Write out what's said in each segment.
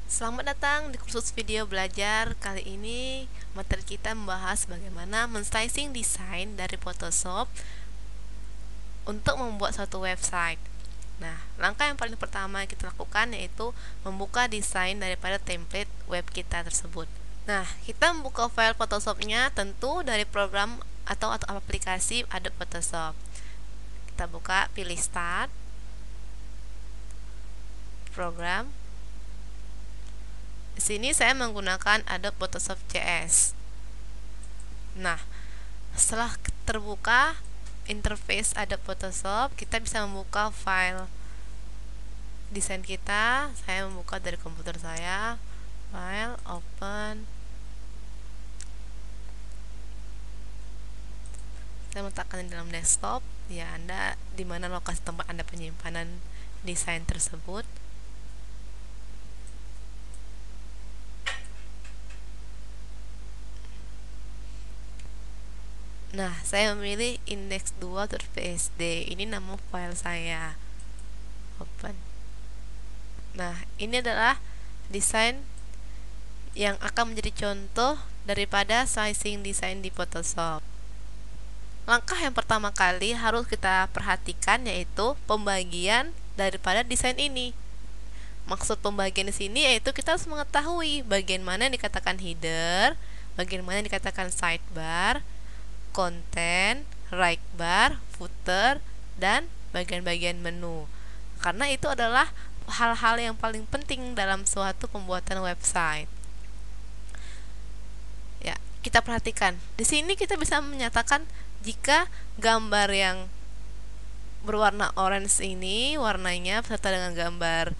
Selamat datang di kursus video belajar. Kali ini materi kita membahas bagaimana men-slicing desain dari Photoshop untuk membuat suatu website. Nah, langkah yang paling pertama yang kita lakukan yaitu membuka desain daripada template web kita tersebut. Nah, kita membuka file Photoshopnya tentu dari program atau aplikasi Adobe Photoshop. Kita buka, pilih Start, Program. Di sini saya menggunakan Adobe Photoshop CS. Nah, setelah terbuka interface Adobe Photoshop, kita bisa membuka file desain kita. Saya membuka dari komputer saya, file, open. Saya meletakkan di dalam desktop. Ya, Anda di mana lokasi tempat Anda penyimpanan desain tersebut. Nah, saya memilih index2.psd. Ini nama file saya. Open. Nah, ini adalah desain yang akan menjadi contoh daripada slicing desain di Photoshop. Langkah yang pertama kali harus kita perhatikan yaitu pembagian daripada desain ini. Maksud pembagian di sini yaitu kita harus mengetahui bagian mana yang dikatakan header, bagian mana yang dikatakan sidebar, konten, right bar, footer, dan bagian-bagian menu. Karena itu adalah hal-hal yang paling penting dalam suatu pembuatan website. Ya, kita perhatikan. Di sini kita bisa menyatakan jika gambar yang berwarna orange ini warnanya beserta dengan gambar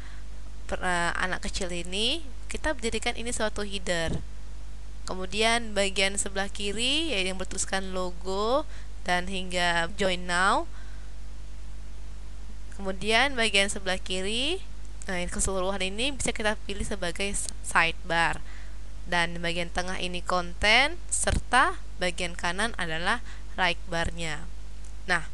anak kecil ini, kita jadikan ini suatu header. Kemudian bagian sebelah kiri yaitu yang bertuliskan logo dan hingga join now. Kemudian bagian sebelah kiri, keseluruhan ini bisa kita pilih sebagai sidebar. Dan bagian tengah ini konten, serta bagian kanan adalah right barnya. Nah,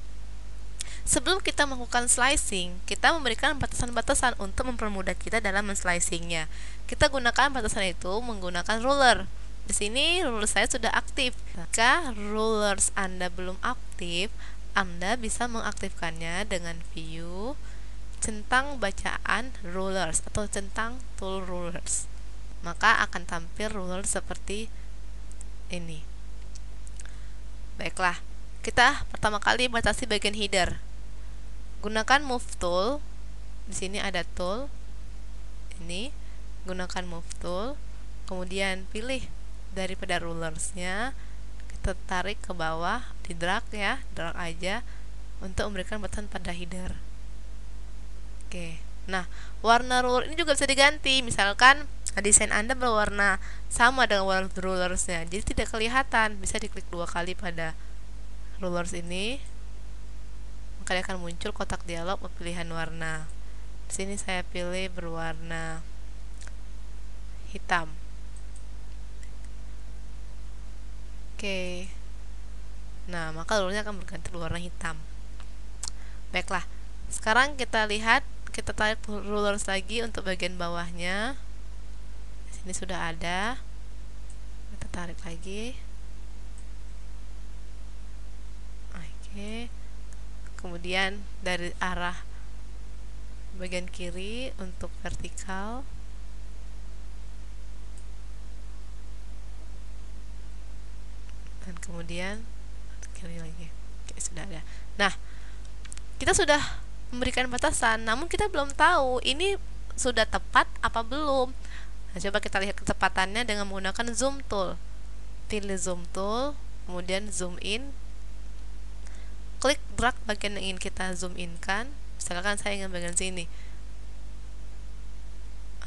sebelum kita melakukan slicing, kita memberikan batasan-batasan untuk mempermudah kita dalam men-slicingnya. Kita gunakan batasan itu menggunakan ruler. Di sini ruler saya sudah aktif. Jika rulers Anda belum aktif, Anda bisa mengaktifkannya dengan view centang bacaan rulers atau centang tool rulers. Maka akan tampil ruler seperti ini. Baiklah, kita pertama kali batasi bagian header. Gunakan move tool. Di sini ada tool. Ini gunakan move tool. Kemudian pilih daripada rulersnya, kita tarik ke bawah, di drag ya, drag aja untuk memberikan batasan pada header. Oke. Nah, warna ruler ini juga bisa diganti. Misalkan desain Anda berwarna sama dengan warna rulersnya, jadi tidak kelihatan. Bisa diklik 2 kali pada rulers ini, maka dia akan muncul kotak dialog pemilihan warna. Di sini saya pilih berwarna hitam. Oke. Nah, maka rulernya akan berganti berwarna hitam. Baiklah. Sekarang kita lihat, kita tarik rulers lagi untuk bagian bawahnya. Di sini sudah ada. Kita tarik lagi. Oke. Kemudian dari arah bagian kiri untuk vertikal. Dan kemudian kiri lagi. Oke, sudah ada. Nah, kita sudah memberikan batasan, namun kita belum tahu ini sudah tepat apa belum. Nah, coba kita lihat kecepatannya dengan menggunakan zoom tool. Pilih zoom tool, kemudian zoom in. Klik drag bagian yang ingin kita zoom in kan. Misalkan saya ingin bagian sini.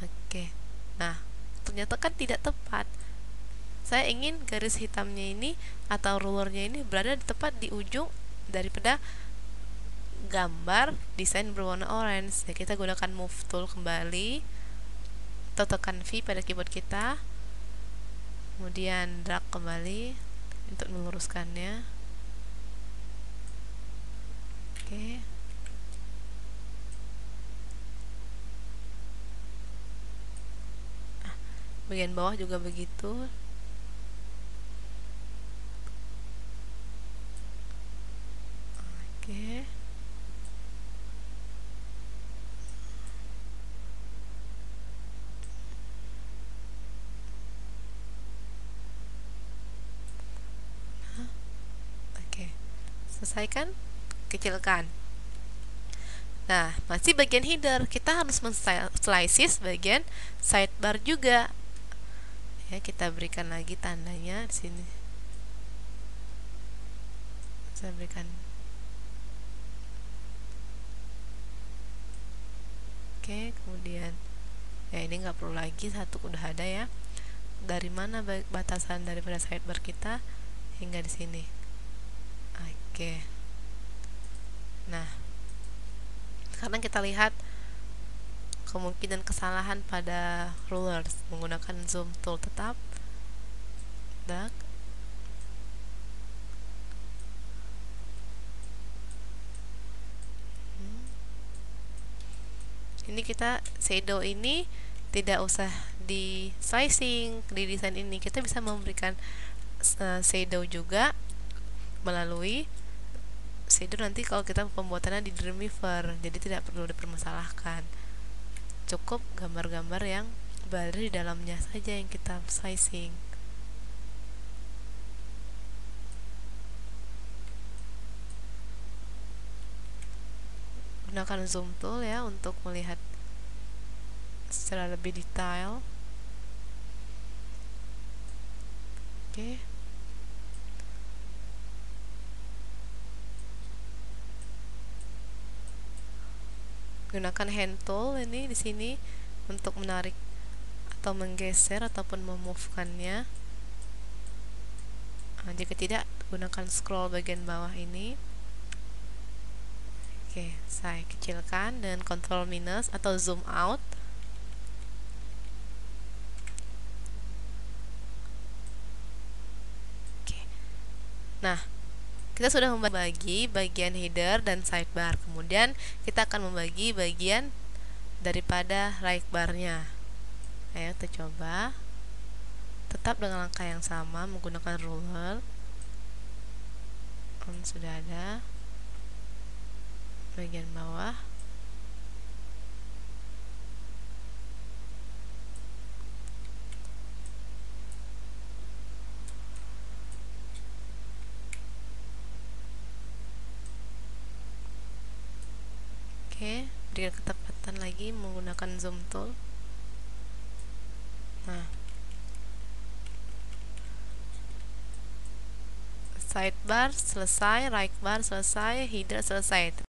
Oke. Nah, ternyata kan tidak tepat. Saya ingin garis hitamnya ini atau rulernya ini berada di tepat di ujung daripada gambar desain berwarna orange. Ya, kita gunakan move tool kembali atau tekan V pada keyboard kita, kemudian drag kembali untuk meluruskannya. Oke. bagian bawah juga begitu. Oke. Oke, selesaikan, kecilkan. Nah, masih bagian header, kita harus men-slices bagian sidebar juga. Ya, kita berikan lagi tandanya di sini. Saya berikan. Oke, kemudian ya ini nggak perlu lagi, satu udah ada ya. Dari mana batasan daripada sidebar kita hingga di sini. Oke. Nah, sekarang kita lihat kemungkinan kesalahan pada rulers menggunakan zoom tool. Tetap dak. Ini kita shadow ini tidak usah di slicing, di desain ini kita bisa memberikan shadow juga melalui shadow nanti kalau kita pembuatannya di Dreamweaver, jadi tidak perlu dipermasalahkan, cukup gambar-gambar yang berada di dalamnya saja yang kita slicing. Gunakan zoom tool ya untuk melihat secara lebih detail. Oke. Gunakan hand tool ini di sini untuk menarik atau menggeser ataupun memove-kannya. Nah, jika tidak, gunakan scroll bagian bawah ini. Oke, saya kecilkan dengan Ctrl minus atau zoom out. Oke. Nah, kita sudah membagi bagian header dan sidebar. Kemudian kita akan membagi bagian daripada right barnya. Ayo kita coba. Tetap dengan langkah yang sama menggunakan ruler. Sudah ada bagian bawah. Oke, berikan ketepatan lagi menggunakan zoom tool. Nah, sidebar selesai, right bar selesai, header selesai.